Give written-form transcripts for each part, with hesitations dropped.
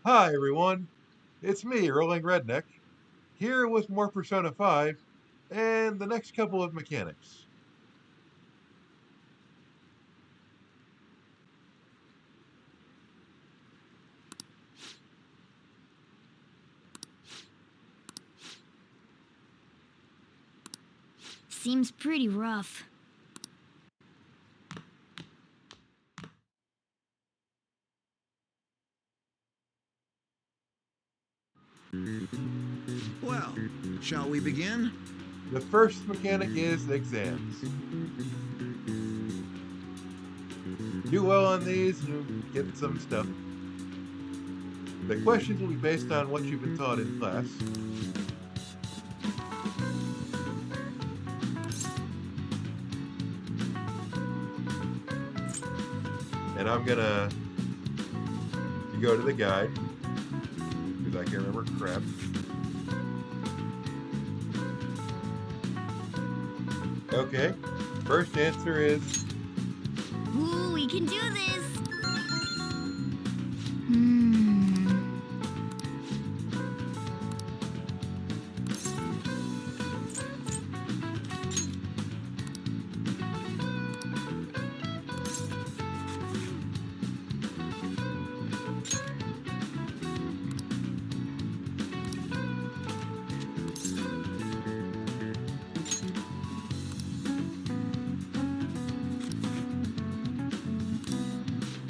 Hi everyone, it's me, Rolling Redneck, here with more Persona 5 and the next couple of mechanics. Seems pretty rough. Well, shall we begin? The first mechanic is exams. Do well on these and you'll get some stuff. The questions will be based on what you've been taught in class. And I'm gonna go to the guide, because I can't remember crap. Okay, first answer is Ooh, we can do this! Hmm.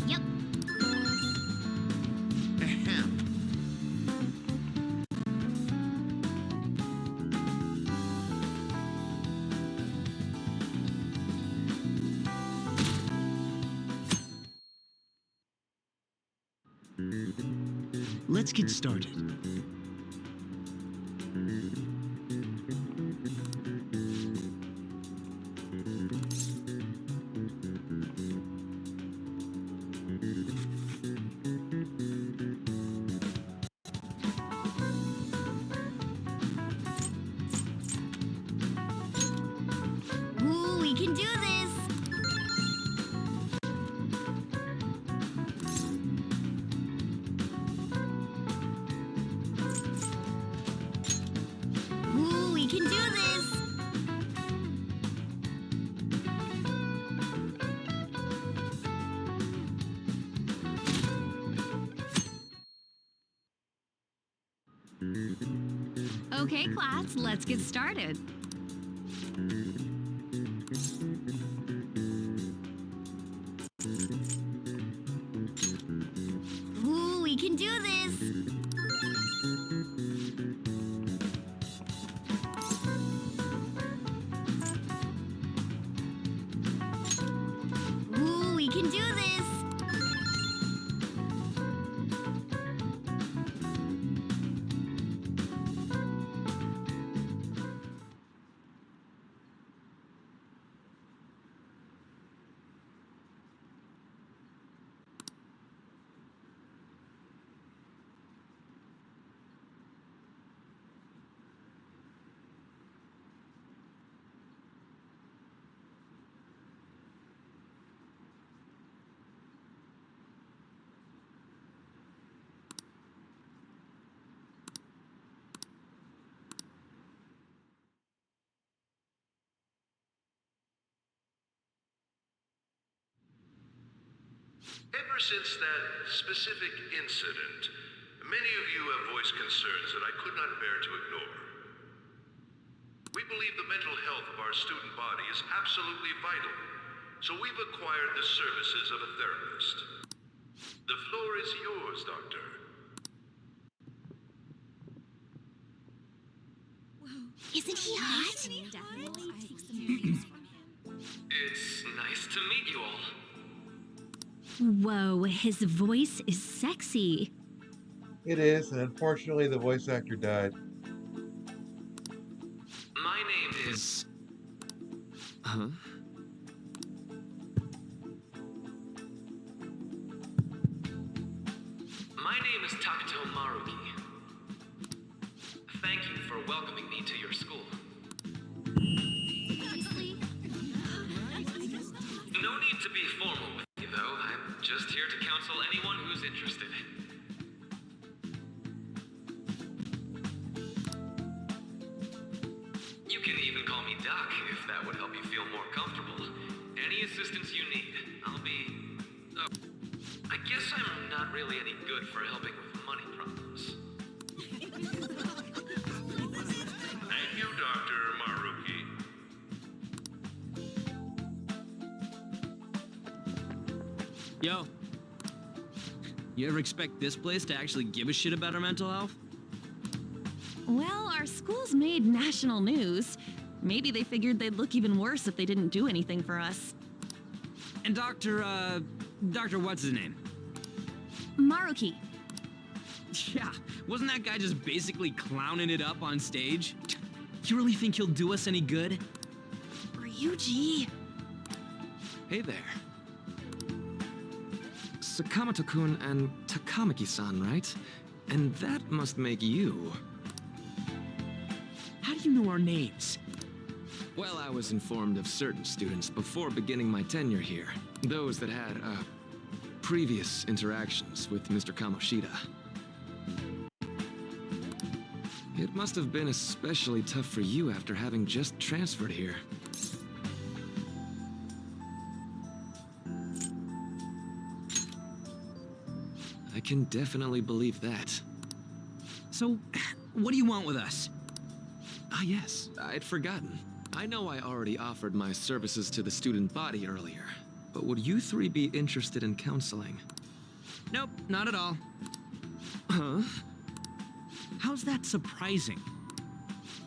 Yep. Ahem. Let's get started. Ooh, we can do this! Ooh, we can do this! Okay, class, let's get started. Ooh, we can do this! Ooh, we can do this! Ever since that specific incident, many of you have voiced concerns that I could not bear to ignore. We believe the mental health of our student body is absolutely vital, so we've acquired the services of a therapist. The floor is yours, Doctor. Isn't he hot? It's nice to meet you all. Whoa, his voice is sexy. it is, and unfortunately the voice actor died. My name is... Huh? My name is Takuto Maruki. Thank you for welcoming me to your school. No need to be formal with you, though. I'm just here to counsel anyone who's interested. assistance you need. I'll be... Oh, I guess I'm not really any good for helping with money problems. Thank you, Dr. Maruki. Yo. You ever expect this place to actually give a shit about our mental health? Well, our school's made national news. Maybe they figured they'd look even worse if they didn't do anything for us. And Dr. what's his name? Maruki. Yeah, wasn't that guy just basically clowning it up on stage? You really think he'll do us any good? Ryuji. Hey there. Sakamoto-kun and Takamaki-san, right? And that must make you... How do you know our names? Well, I was informed of certain students before beginning my tenure here. Those that had, previous interactions with Mr. Kamoshida. It must have been especially tough for you after having just transferred here. I can definitely believe that. So, what do you want with us? Ah, yes, I'd forgotten. I know I already offered my services to the student body earlier, but would you three be interested in counseling? Nope, not at all. Huh? How's that surprising?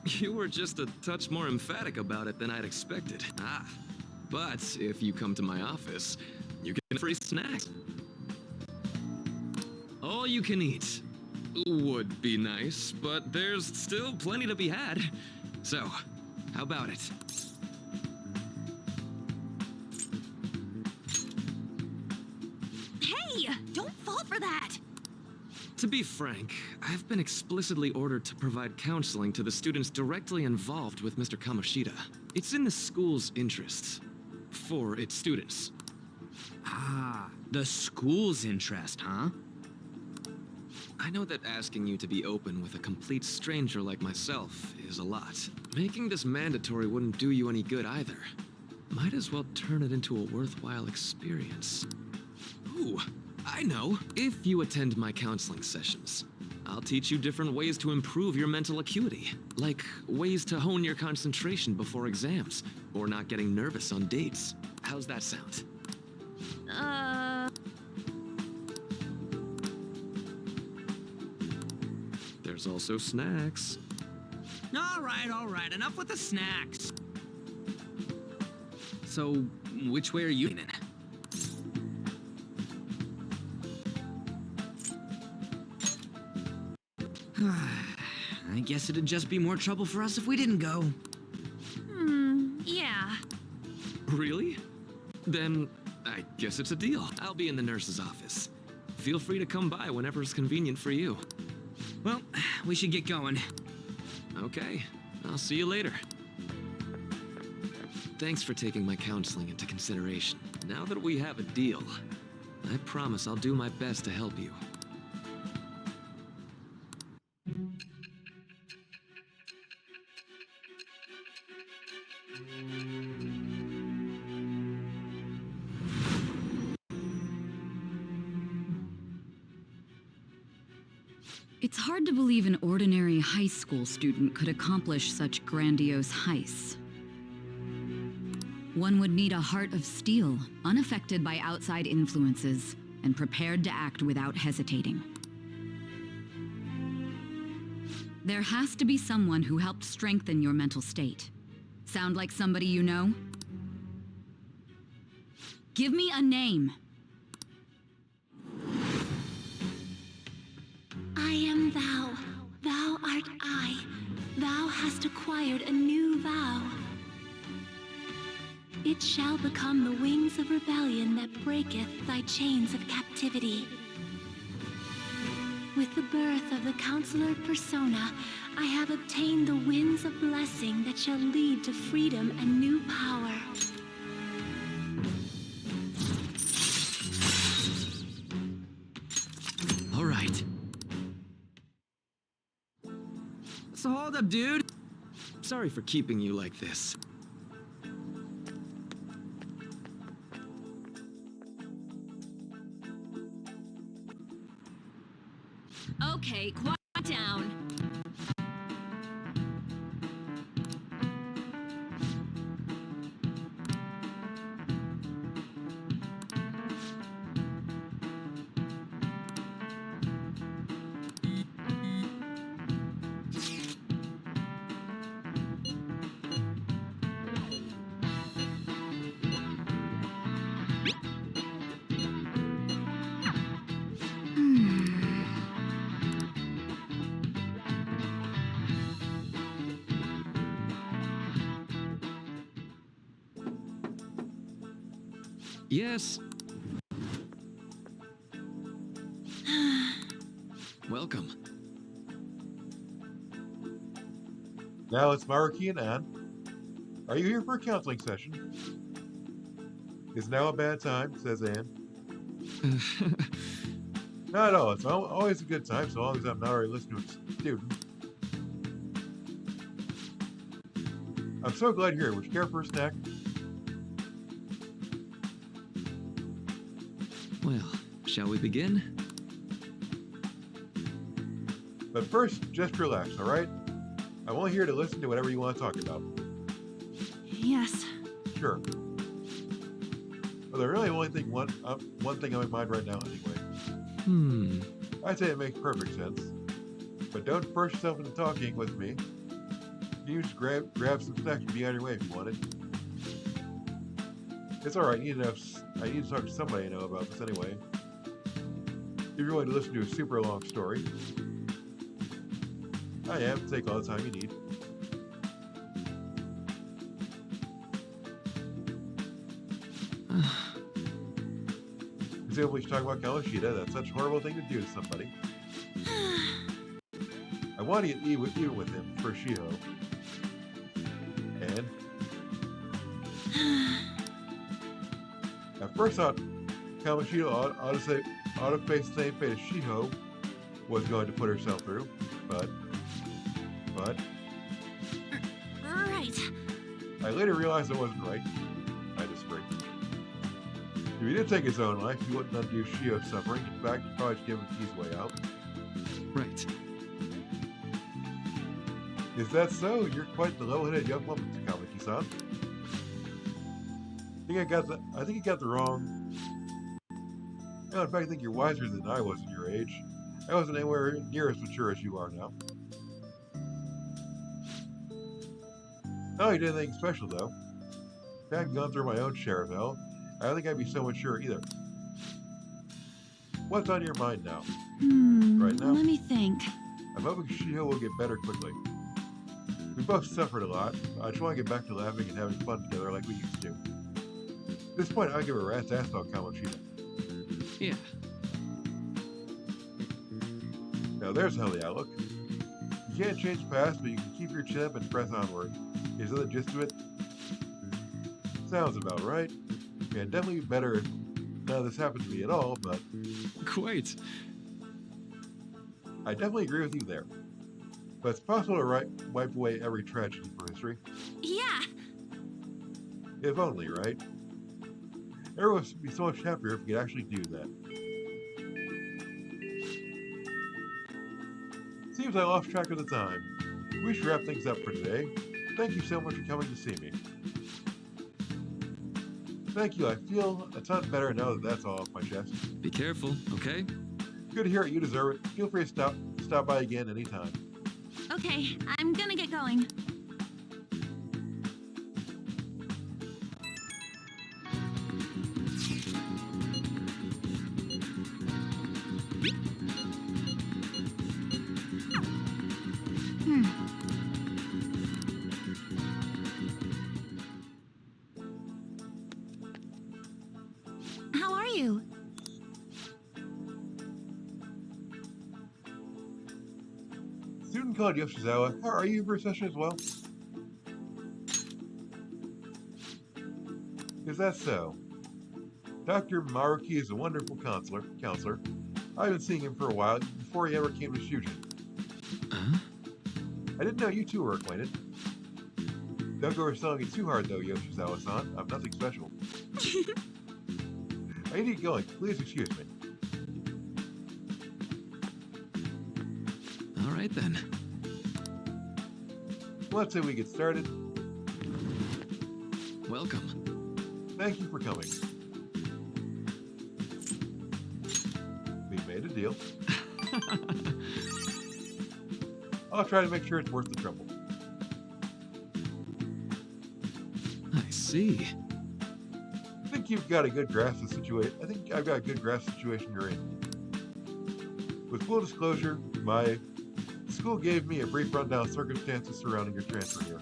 You were just a touch more emphatic about it than I'd expected. Ah, but if you come to my office, you get free snacks. All you can eat. Would be nice, but there's still plenty to be had. So, how about it? Hey, don't fall for that. To be frank, I've been explicitly ordered to provide counseling to the students directly involved with Mr. Kamoshida. It's in the school's interests. For its students. Ah, the school's interest, huh? I know that asking you to be open with a complete stranger like myself is a lot. Making this mandatory wouldn't do you any good either. Might as well turn it into a worthwhile experience. Ooh, I know. If you attend my counseling sessions, I'll teach you different ways to improve your mental acuity. Like ways to hone your concentration before exams, or not getting nervous on dates. How's that sound? There's also snacks. All right, enough with the snacks. So, which way are you leaning? I guess it'd just be more trouble for us if we didn't go. Yeah. Really? Then I guess it's a deal. I'll be in the nurse's office. Feel free to come by whenever it's convenient for you. Well, we should get going. Okay, I'll see you later. Thanks for taking my counseling into consideration. Now that we have a deal, I promise I'll do my best to help you. It's hard to believe an ordinary high school student could accomplish such grandiose heists. One would need a heart of steel, unaffected by outside influences, and prepared to act without hesitating. There has to be someone who helped strengthen your mental state. Sound like somebody you know? Give me a name. I am thou, thou art I. Thou hast acquired a new vow. It shall become the wings of rebellion that breaketh thy chains of captivity. With the birth of the Counselor Persona, I have obtained the winds of blessing that shall lead to freedom and new power. All right. So hold up, dude. Sorry for keeping you like this. Okay, quiet down. Yes. Welcome. Now it's Maruki and Anne. Are you here for a counseling session? Is now a bad time, says Anne. Not at all. It's always a good time, so long as I'm not already listening to a student. I'm so glad you're here. Would you care for a snack? Well, shall we begin? But first, just relax, alright? I'm only here to listen to whatever you want to talk about. Yes. Sure. Well, there's really only one thing on my mind right now anyway. I'd say it makes perfect sense. But don't force yourself into talking with me. You just grab some snacks and be on your way if you wanted. It's alright, I need to talk to somebody I know about this anyway. If you're willing to listen to a super long story, I am. Take all the time you need. We should talk about Kamoshida. That's such a horrible thing to do to somebody. I want to get even with him for Shiho. And at first I thought Kamoshida ought to face the same fate as Shiho was going to put herself through, but Right. I later realized I wasn't right. I disagree. If he did take his own life, he wouldn't undo Shiho's suffering. In fact, he'd probably just give him his way out. Right. Is that so? You're quite the level-headed young woman, Takamaki-san. I think you got the wrong. No, in fact, I think you're wiser than I was at your age. I wasn't anywhere near as mature as you are now. No, you did anything special, though. If I hadn't gone through my own share of hell, I don't think I'd be so mature either. What's on your mind now? Right now? Let me think. I'm hoping Shiho will get better quickly. We both suffered a lot. I just want to get back to laughing and having fun together like we used to. At this point, I don't give a rat's ass about Kamoshida. Yeah. Now there's a healthy outlook. You can't change the past, but you can keep your chin up and press onward. Is that the gist of it? Sounds about right. Yeah, definitely better if none of this happened to me at all, but Quite. I definitely agree with you there. But it's possible to wipe away every tragedy from history. Yeah. If only, right? Everyone would be so much happier if we could actually do that. Seems I lost track of the time. We should wrap things up for today. Thank you so much for coming to see me. Thank you. I feel a ton better now that that's all off my chest. Be careful, okay? Good to hear it. You deserve it. Feel free to stop by again anytime. Okay, I'm gonna get going. How are you? Student called Yoshizawa. How are you for a session as well? Is that so? Dr. Maruki is a wonderful counselor. I've been seeing him for a while, before he ever came to Shujin. Huh? I didn't know you two were acquainted. Don't go selling it too hard though, Yoshizawa-san. I'm nothing special. I need to get going. Please excuse me. All right then. Let's say we get started. Welcome. Thank you for coming. We made a deal. I'll try to make sure it's worth the trouble. I see. I think you've got a good grasp of the situation. I think I've got a good grasp of the situation you're in. With full disclosure, my school gave me a brief rundown of circumstances surrounding your transfer here.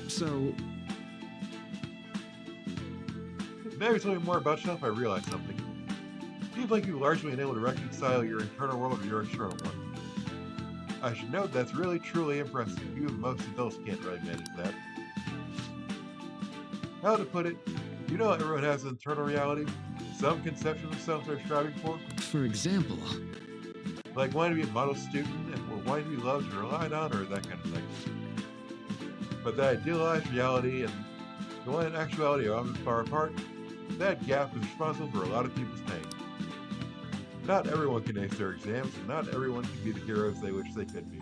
So, Now you tell me more about yourself, I realize something. Seems like you've largely been able to reconcile your internal world with your external one. I should note that's really truly impressive. You and most adults can't really manage that. How to put it, you know everyone has an internal reality, some conception of themselves they're striving for example, like wanting to be a model student or wanting to be loved and relied on or that kind of thing. But that idealized reality and the one in actuality are often far apart. That gap is responsible for a lot of people's pain. Not everyone can ace their exams, and not everyone can be the heroes they wish they could be.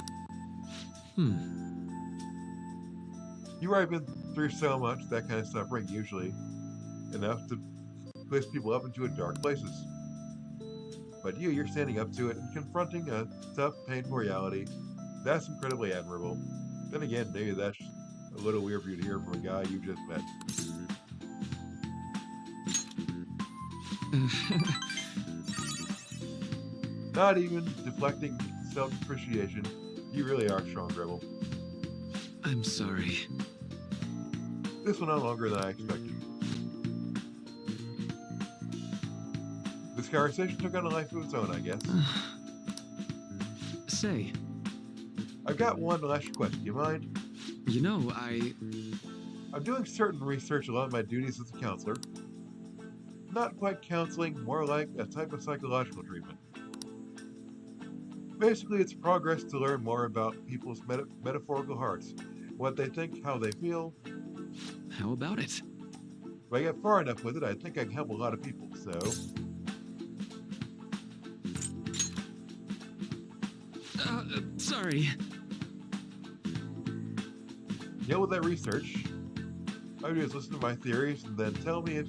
You've already been through so much, that kind of suffering usually enough to push people up into dark places. But you're standing up to it and confronting a tough, painful reality. That's incredibly admirable. Then again, maybe that's a little weird for you to hear from a guy you just met. Not even deflecting self-appreciation, you really are a strong rebel. I'm sorry. This went on longer than I expected. This conversation took on a life of its own, I guess. Say, I've got one last question, you mind? you know, I'm doing certain research along my duties as a counselor. Not quite counseling, more like a type of psychological treatment. Basically, it's progress to learn more about people's metaphorical hearts, what they think, how they feel. How about it? If I get far enough with it, I think I can help a lot of people, so... Sorry. Deal with that research. All I do is listen to my theories and then tell me if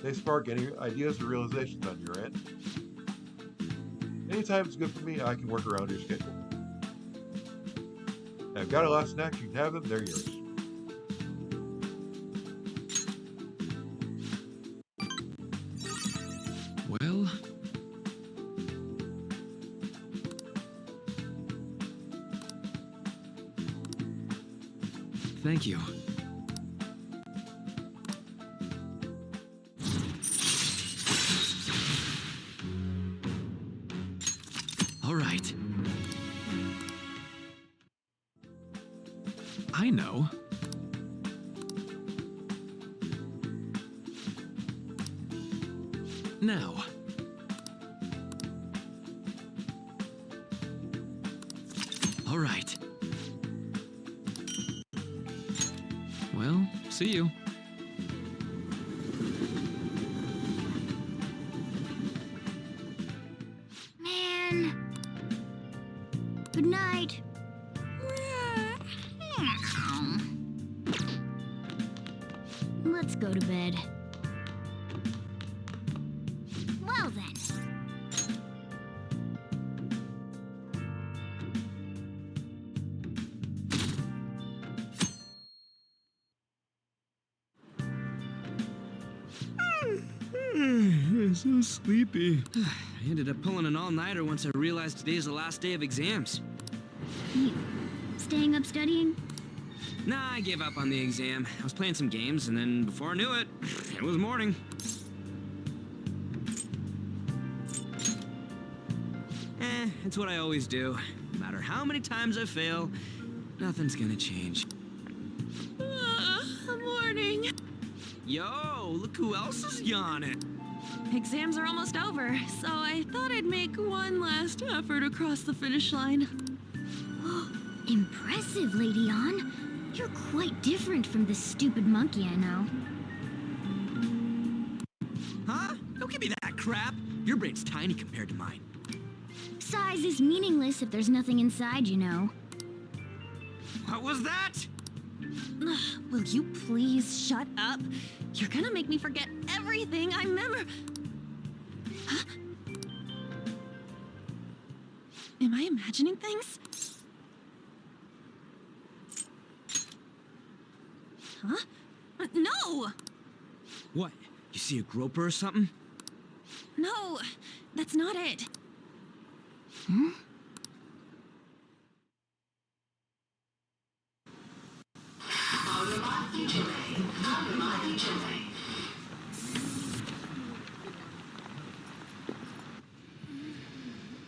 they spark any ideas or realizations on your end. Anytime it's good for me, I can work around your schedule. I've got a lot of snacks, you can have them, they're yours. Well... Thank you. All right. I know. Now. All right. Well, see you. Man. Good night. Let's go to bed. Well then. I'm so sleepy. I ended up pulling an all-nighter once I realized today's the last day of exams. You staying up studying? Nah, I gave up on the exam. I was playing some games, and then before I knew it, it was morning. It's what I always do. No matter how many times I fail, nothing's gonna change. Morning. Yo, look who else is yawning. Exams are almost over, so I thought I'd make one last effort across the finish line. Impressive, Lady Ann. You're quite different from this stupid monkey I know. crap? Your brain's tiny compared to mine. Size is meaningless if there's nothing inside, you know. What was that? Ugh, will you please shut up? You're gonna make me forget everything I remember. Huh? Am I imagining things? Huh? No! What? You see a groper or something? No, that's not it. Hmm?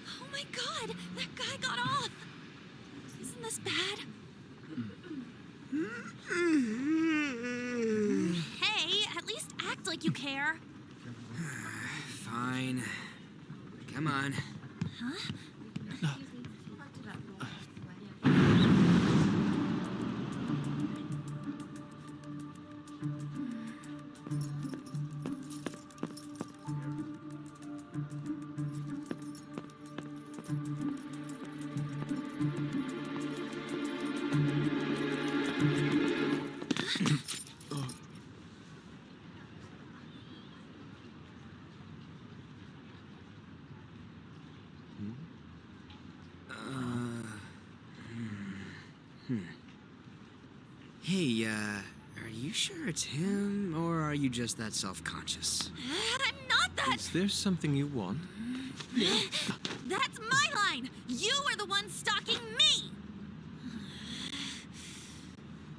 Oh my god, that guy got off. Isn't this bad? Hey, at least act like you care. Fine. Come on. Huh? Hey, are you sure it's him, or are you just that self-conscious? I'm not that. Is there something you want? That's my line. You are the one stalking me.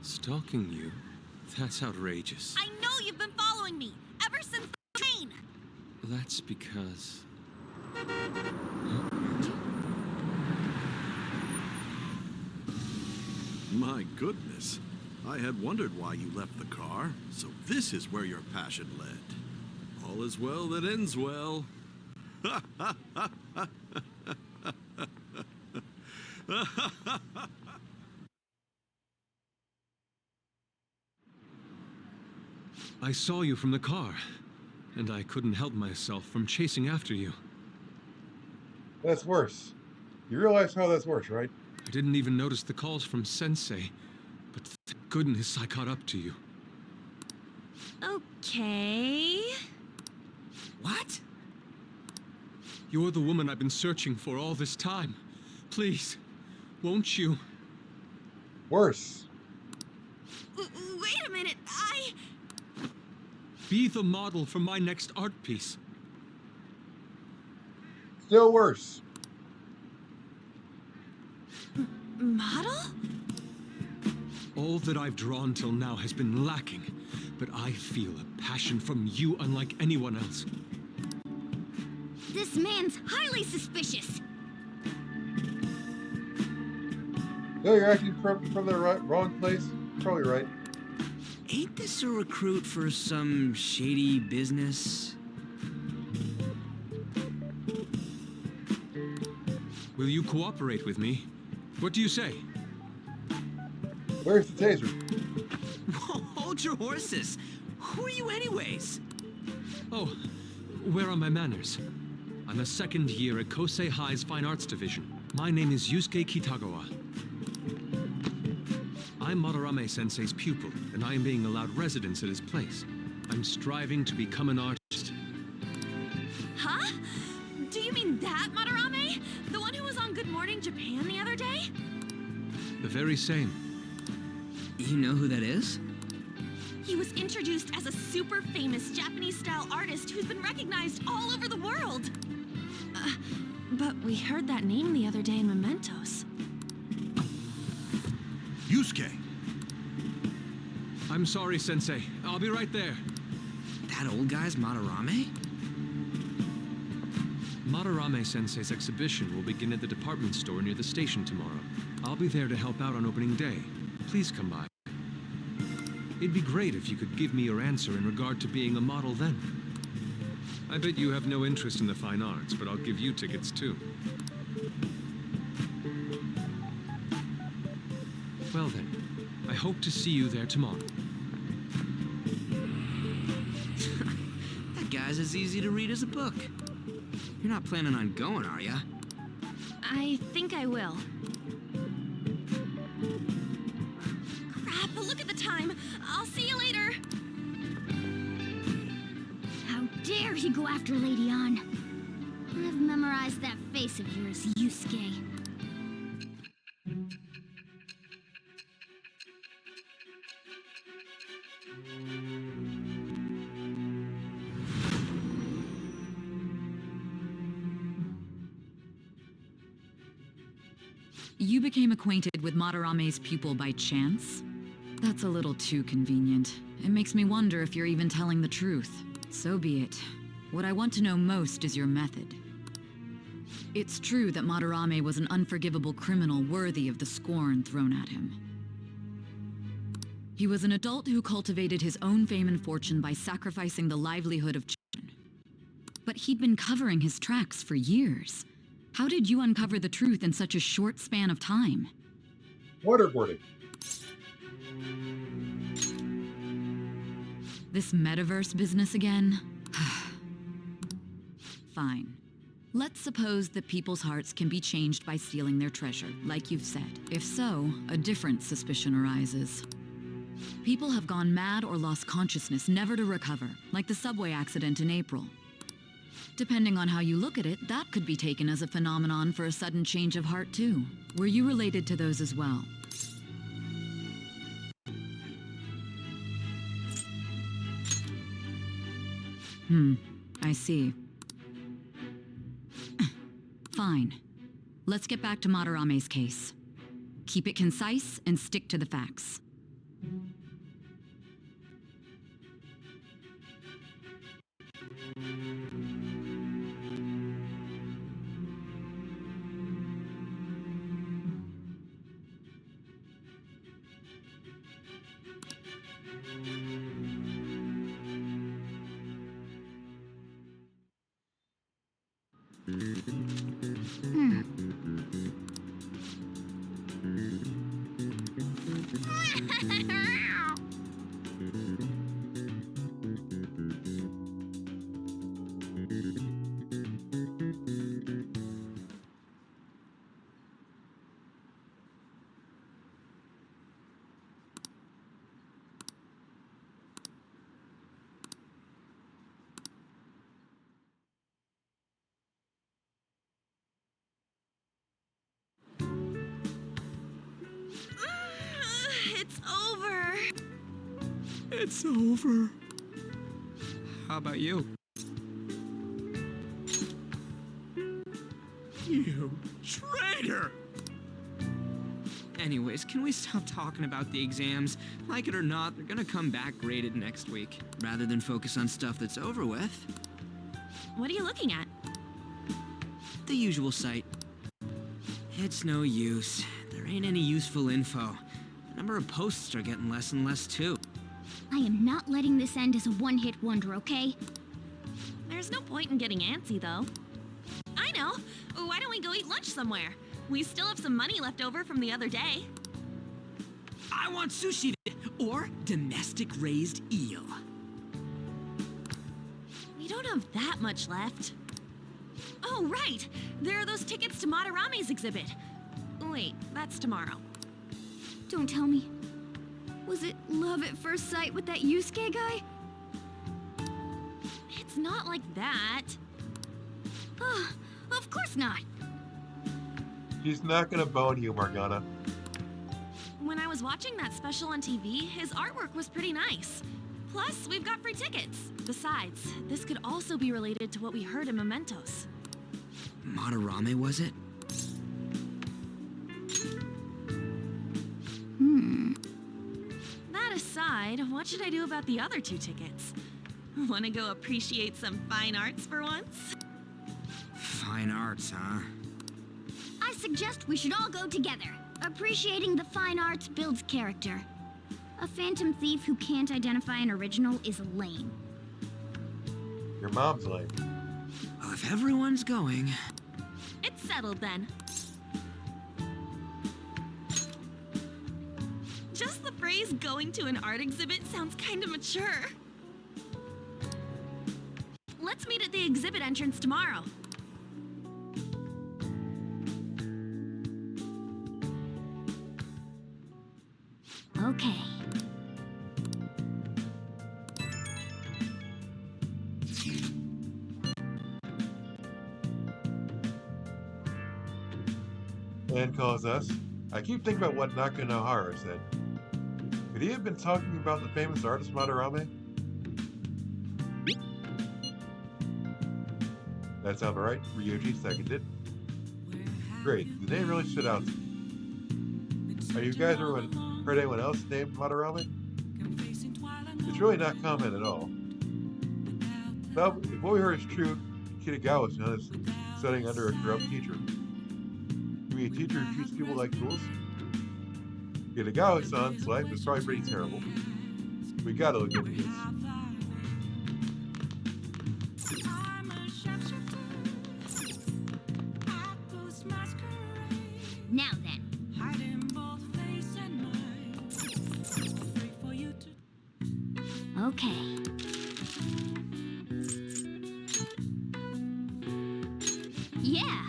Stalking you? That's outrageous. I know you've been following me ever since the train. That's because... My goodness. I had wondered why you left the car, so this is where your passion led. All is well that ends well. I saw you from the car, and I couldn't help myself from chasing after you. That's worse. You realize how that's worse, right? I didn't even notice the calls from Sensei, but thank goodness I caught up to you. Okay. What? You're the woman I've been searching for all this time. Please, won't you? Worse. Wait a minute. Be the model for my next art piece. Still worse. Model? All that I've drawn till now has been lacking, but I feel a passion from you unlike anyone else. This man's highly suspicious. No, you're acting from the wrong place. Probably right. Ain't this a recruit for some shady business? Will you cooperate with me? What do you say? Where's the taser? Hold your horses. Who are you anyways? Oh, where are my manners? I'm a second year at Kosei High's Fine Arts Division. My name is Yusuke Kitagawa. I'm Madarame Sensei's pupil, and I am being allowed residence at his place. I'm striving to become an artist. Huh? Do you mean that Madarame? The one who was on Good Morning Japan the other day? The very same. You know who that is? He was introduced as a super famous Japanese-style artist who's been recognized all over the world. But we heard that name the other day in Mementos. Yusuke! I'm sorry, Sensei. I'll be right there. That old guy's Madarame? Madarame Sensei's exhibition will begin at the department store near the station tomorrow. I'll be there to help out on opening day. Please come by. It'd be great if you could give me your answer in regard to being a model then. I bet you have no interest in the fine arts, but I'll give you tickets too. Well then, I hope to see you there tomorrow. That guy as easy to read as a book. You're not planning on going, are ya? I think I will. Crap, look at the time. I'll see you later. How dare he go after Lady Ann? I've memorized that face of yours, Yusuke. You became acquainted with Madarame's pupil by chance? That's a little too convenient. It makes me wonder if you're even telling the truth. So be it. What I want to know most is your method. It's true that Madarame was an unforgivable criminal worthy of the scorn thrown at him. He was an adult who cultivated his own fame and fortune by sacrificing the livelihood of children. But he'd been covering his tracks for years. How did you uncover the truth in such a short span of time? Waterboarding. This metaverse business again? Fine. Let's suppose that people's hearts can be changed by stealing their treasure, like you've said. If so, a different suspicion arises. People have gone mad or lost consciousness, never to recover, like the subway accident in April. Depending on how you look at it, that could be taken as a phenomenon for a sudden change of heart, too. Were you related to those as well? I see. Fine. Let's get back to Madarame's case. Keep it concise and stick to the facts. It's over. It's over. How about you? You traitor! Anyways, can we stop talking about the exams? Like it or not, they're gonna come back graded next week. Rather than focus on stuff that's over with. What are you looking at? The usual site. It's no use. There ain't any useful info. The number of posts are getting less and less, too. I am not letting this end as a one-hit wonder, okay? There's no point in getting antsy, though. I know. Why don't we go eat lunch somewhere? We still have some money left over from the other day. I want sushi or domestic raised eel. We don't have that much left. Oh, right! There are those tickets to Madarame's exhibit. Wait, that's tomorrow. Don't tell me. Was it love at first sight with that Yusuke guy? It's not like that. Oh, of course not. She's not gonna bone you, Morgana. When I was watching that special on TV, his artwork was pretty nice. Plus, we've got free tickets. Besides, this could also be related to what we heard in Mementos. Madarame, was it? That aside, what should I do about the other 2 tickets? Want to go appreciate some fine arts for once? Fine arts, huh? I suggest we should all go together. Appreciating the fine arts builds character. A phantom thief who can't identify an original is lame. Your mom's lame. Well, if everyone's going... It's settled then. Just the phrase going to an art exhibit sounds kind of mature. Let's meet at the exhibit entrance tomorrow. Okay. Anne calls us. I keep thinking about what Naka Nohara said. Could he have been talking about the famous artist Madarame? That sounds right. Ryuji seconded. Great. The name really stood out to me. Are you guys ever heard anyone else named Madarame? It's really not common at all. Well, if what we heard is true, Kitagawa-san is studying under a corrupt teacher. You mean a teacher who treats people like fools? Kitagawa-san's life is probably pretty terrible. We gotta look into this. Now then. Okay. Yeah.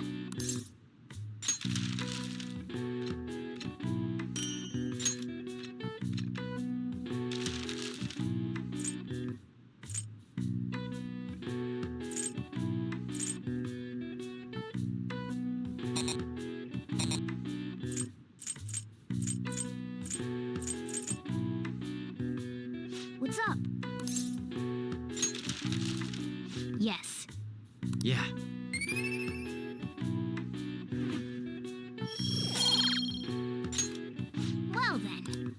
What's up? Yes. Yeah. Well then.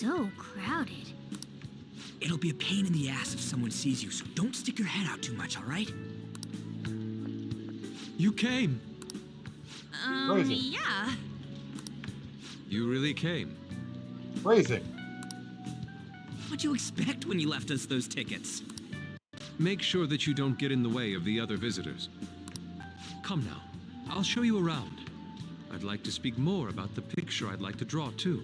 So crowded. It'll be a pain in the ass if someone sees you, so don't stick your head out too much, all right? You came. Crazy. Yeah. You really came. Phrasing. What'd you expect when you left us those tickets? Make sure that you don't get in the way of the other visitors. Come now, I'll show you around. I'd like to speak more about the picture I'd like to draw, too.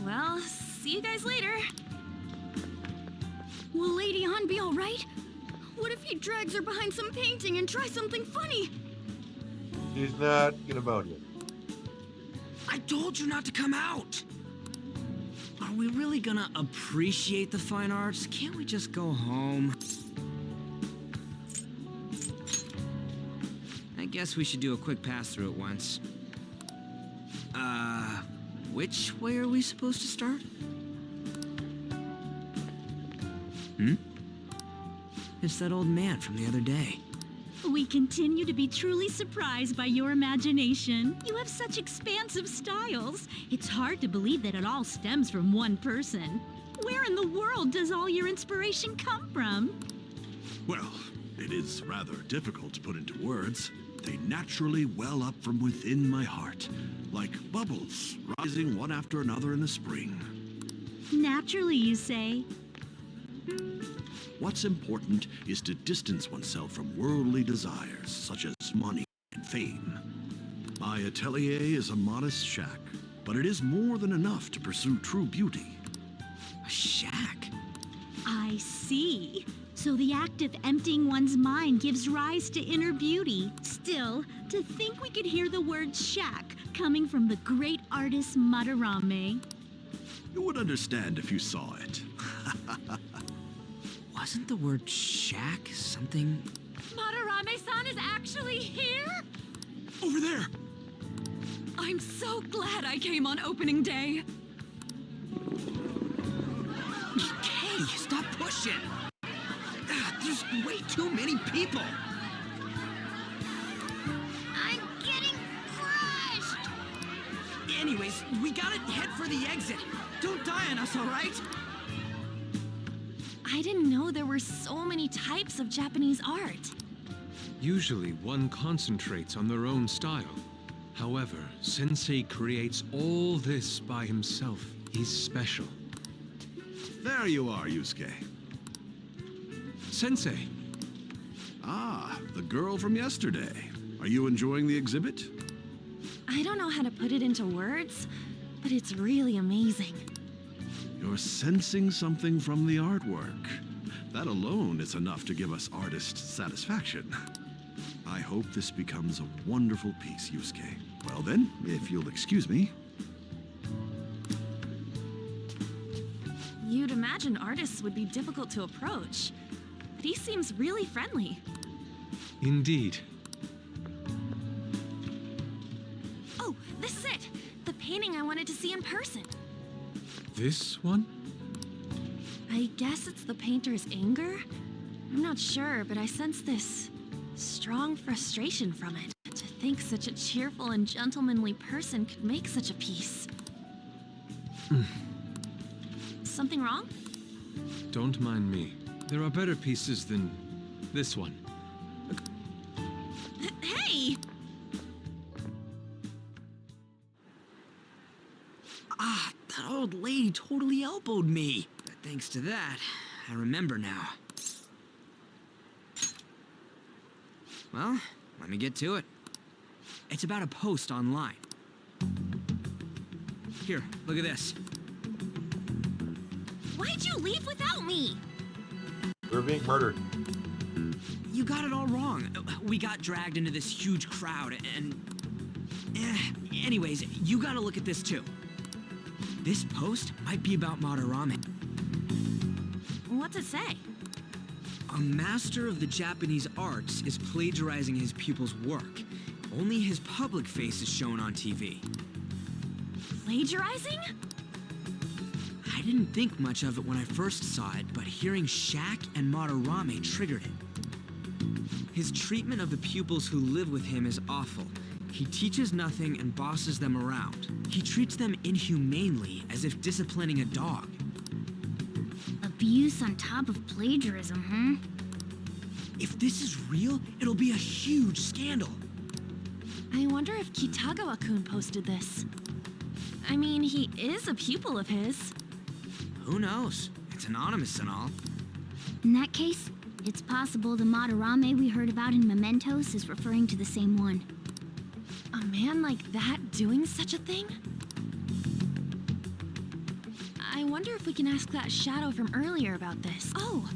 Well, see you guys later. Will Lady Han be all right? What if he drags her behind some painting and tries something funny? She's not gonna bone you. I told you not to come out! Are we really gonna appreciate the fine arts? Can't we just go home? I guess we should do a quick pass-through at once. Which way are we supposed to start? It's that old man from the other day. We continue to be truly surprised by your imagination. You have such expansive styles. It's hard to believe that it all stems from one person. Where in the world does all your inspiration come from? Well, it is rather difficult to put into words. They naturally well up from within my heart, like bubbles rising one after another in the spring. Naturally, you say. What's important is to distance oneself from worldly desires, such as money and fame. My atelier is a modest shack, but it is more than enough to pursue true beauty. A shack? I see. So the act of emptying one's mind gives rise to inner beauty. Still, to think we could hear the word shack coming from the great artist Madarame. You would understand if you saw it. Wasn't the word shack something... Madarame-san is actually here? Over there! I'm so glad I came on opening day. Hey, stop pushing! There's way too many people! I'm getting crushed! Anyways, we gotta head for the exit. Don't die on us, all right? I didn't know there were so many types of Japanese art. Usually one concentrates on their own style. However, Sensei creates all this by himself. He's special. There you are, Yusuke. Sensei, Ah, the girl from yesterday. Are you enjoying the exhibit? I don't know how to put it into words, but it's really amazing. You're sensing something from the artwork. That alone is enough to give us artist satisfaction. I hope this becomes a wonderful piece, Yusuke. Well then, if you'll excuse me. You'd imagine artists would be difficult to approach, but he seems really friendly. indeed. Oh, this is it! The painting I wanted to see in person. This one? I guess it's the painter's anger? I'm not sure, but I sense this strong frustration from it. To think such a cheerful and gentlemanly person could make such a piece. Something wrong? Don't mind me. There are better pieces than this one. Hey! Ah, that old lady totally elbowed me. But thanks to that, I remember now. Well, let me get to it. It's about a post online. Here, look at this. Why'd you leave without me? We're being murdered. You got it all wrong. We got dragged into this huge crowd and... anyways, you gotta look at this too. This post might be about Madarame. What's it say? A master of the Japanese arts is plagiarizing his pupil's work. Only his public face is shown on TV. Plagiarizing? I didn't think much of it when I first saw it, but hearing Shaq and Madarame triggered it. His treatment of the pupils who live with him is awful. He teaches nothing and bosses them around. He treats them inhumanely, as if disciplining a dog. Abuse on top of plagiarism, huh? If this is real, it'll be a huge scandal. I wonder if Kitagawa-kun posted this. I mean, he is a pupil of his. Who knows? It's anonymous and all. In that case, it's possible the Madarame we heard about in Mementos is referring to the same one. A man like that doing such a thing? I wonder if we can ask that shadow from earlier about this. Oh,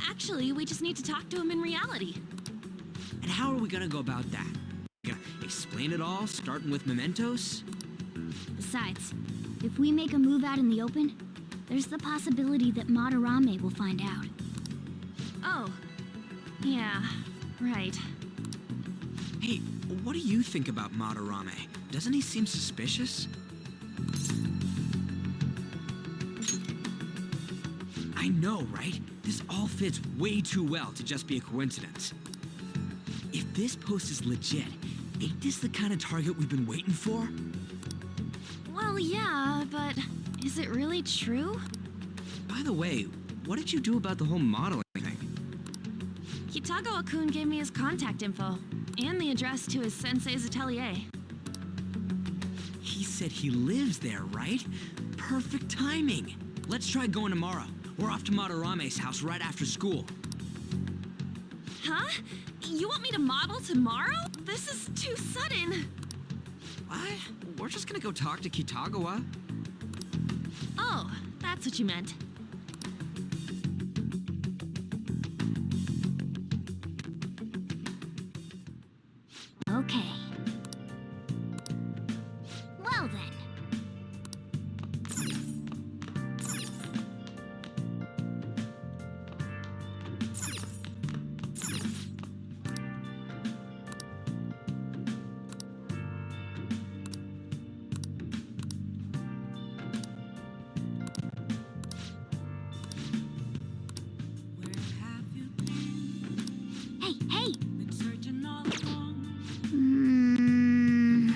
actually, we just need to talk to him in reality. And how are we gonna go about that? Gonna explain it all, starting with Mementos? Besides, if we make a move out in the open, there's the possibility that Madarame will find out. Oh, yeah, right. Hey, what do you think about Madarame? Doesn't he seem suspicious? I know, right? This all fits way too well to just be a coincidence. If this post is legit, ain't this the kind of target we've been waiting for? Well, yeah, but is it really true? By the way, what did you do about the whole modeling thing? Kitagawa-kun gave me his contact info and the address to his sensei's atelier. He said he lives there, right? Perfect timing. Let's try going tomorrow. We're off to Madarame's house right after school. Huh? You want me to model tomorrow? This is too sudden. What? We're just gonna go talk to Kitagawa. Oh, that's what you meant. Okay. Well then. Hey, hey! Hmm.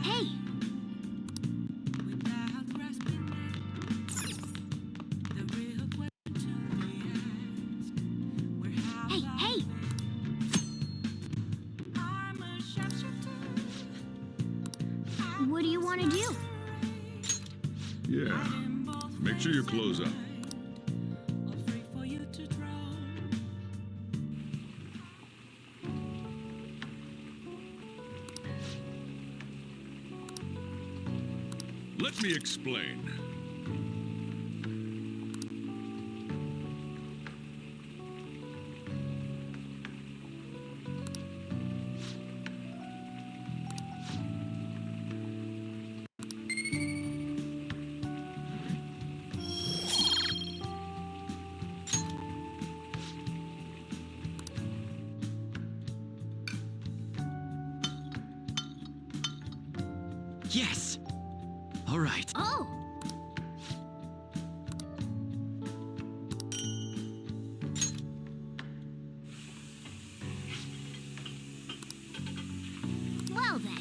Hey! want to do? Yeah. Make sure you close up. Let me explain. Yes! All right. Oh! Well then.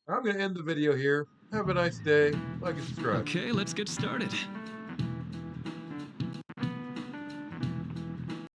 I'm going to end the video here. Have a nice day. Like and subscribe. Okay, let's get started.